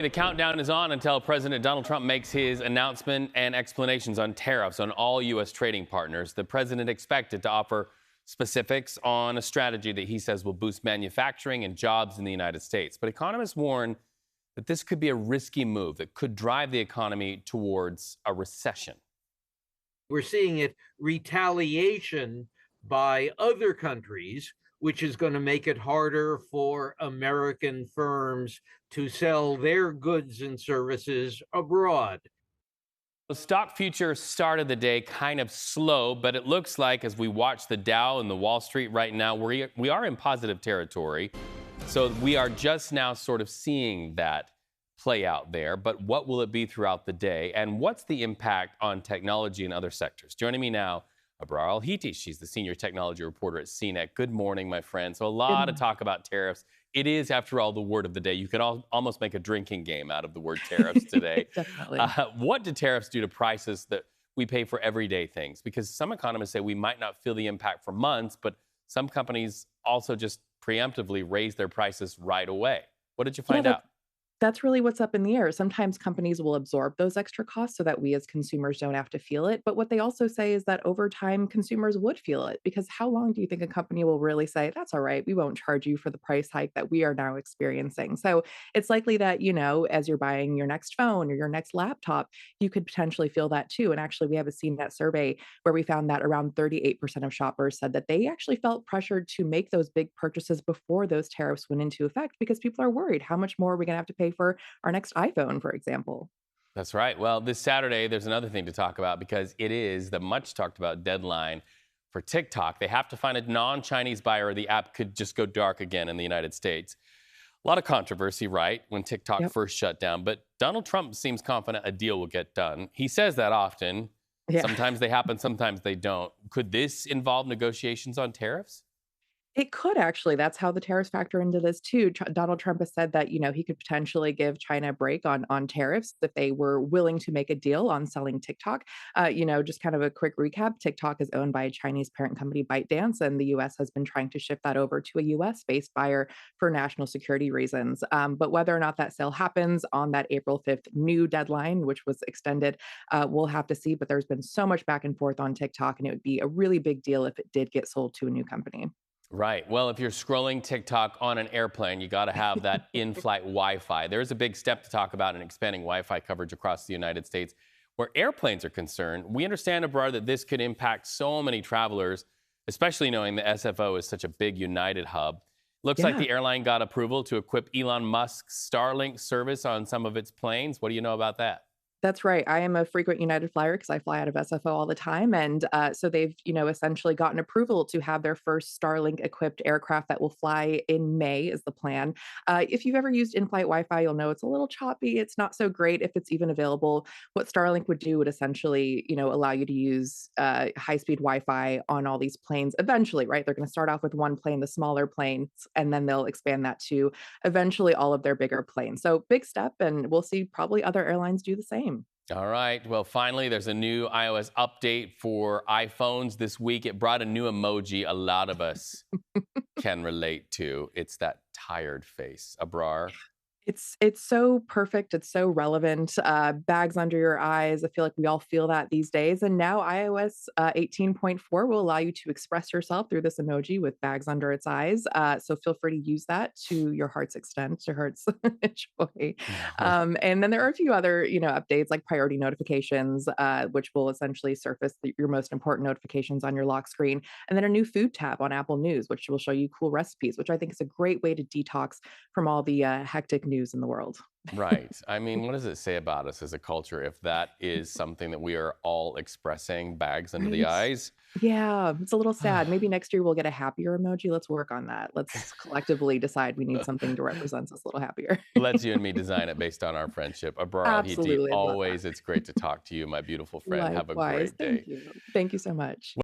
The countdown is on until President Donald Trump makes his announcement and explanations on tariffs on all U.S. trading partners. The president expected to offer specifics on a strategy that he says will boost manufacturing and jobs in the United States. But economists warn that this could be a risky move that could drive the economy towards a recession. We're seeing it retaliation by other countries, which is going to make it harder for American firms to sell their goods and services abroad. The stock futures started the day kind of slow, but it looks like as we watch the Dow and the Wall Street right now, we are in positive territory. So we are just now sort of seeing that play out there. But what will it be throughout the day? And what's the impact on technology and other sectors? Joining me now, Abrar Al-Hiti. She's the senior technology reporter at CNET. Good morning, my friend. So a lot of talk about tariffs. It is, after all, the word of the day. You could almost make a drinking game out of the word tariffs today. Definitely. What do tariffs do to prices that we pay for everyday things? Because some economists say we might not feel the impact for months, but some companies also just preemptively raise their prices right away. What did you find out? That's really what's up in the air. Sometimes companies will absorb those extra costs so that we as consumers don't have to feel it. But what they also say is that over time, consumers would feel it, because how long do you think a company will really say, that's all right, we won't charge you for the price hike that we are now experiencing? So it's likely that, as you're buying your next phone or your next laptop, you could potentially feel that too. And actually, we have a CNET survey where we found that around 38% of shoppers said that they actually felt pressured to make those big purchases before those tariffs went into effect, because people are worried, how much more are we going to have to pay for our next iPhone, for example? That's right. Well, this Saturday, there's another thing to talk about because it is the much talked about deadline for TikTok. They have to find a non-Chinese buyer or the app could just go dark again in the United States. A lot of controversy, right, when TikTok first shut down. But Donald Trump seems confident a deal will get done. He says that often. Yeah. Sometimes they happen, sometimes they don't. Could this involve negotiations on tariffs? It could actually. That's how the tariffs factor into this too. Donald Trump has said that, he could potentially give China a break on tariffs if they were willing to make a deal on selling TikTok. Just kind of a quick recap. TikTok is owned by a Chinese parent company, ByteDance, and the U.S. has been trying to shift that over to a U.S.-based buyer for national security reasons. But whether or not that sale happens on that April 5th new deadline, which was extended, we'll have to see. But there's been so much back and forth on TikTok, and it would be a really big deal if it did get sold to a new company. Right. Well, if you're scrolling TikTok on an airplane, you got to have that in-flight Wi-Fi. There's a big step to talk about in expanding Wi-Fi coverage across the United States. Where airplanes are concerned, we understand, Abrar, that this could impact so many travelers, especially knowing the SFO is such a big United hub. Looks like the airline got approval to equip Elon Musk's Starlink service on some of its planes. What do you know about that? That's right. I am a frequent United flyer because I fly out of SFO all the time. And so they've, essentially gotten approval to have their first Starlink equipped aircraft that will fly in May is the plan. If you've ever used in-flight Wi-Fi, you'll know it's a little choppy. It's not so great if it's even available. What Starlink would do would essentially, allow you to use high-speed Wi-Fi on all these planes eventually, right? They're going to start off with one plane, the smaller planes, and then they'll expand that to eventually all of their bigger planes. So big step, and we'll see probably other airlines do the same. All right. Well, finally, there's a new iOS update for iPhones this week. It brought a new emoji a lot of us can relate to. It's that tired face. Abrar. It's so perfect. It's so relevant. Bags under your eyes. I feel like we all feel that these days. And now iOS 18.4 will allow you to express yourself through this emoji with bags under its eyes. So feel free to use that to your heart's extent, to heart's joy. And then there are a few other, updates like priority notifications, which will essentially surface your most important notifications on your lock screen. And then a new food tab on Apple News, which will show you cool recipes, which I think is a great way to detox from all the hectic news in the world. Right. I mean, what does it say about us as a culture if that is something that we are all expressing, bags under the Right? eyes? Yeah, it's a little sad. Maybe next year we'll get a happier emoji. Let's work on that. Let's collectively decide we need something to represent us a little happier. Let's you and me design it based on our friendship. Abrar Al-Hiti, Absolutely. I love that. always it's great to talk to you, my beautiful friend. Have a Likewise. great Thank day. you. Thank you so much.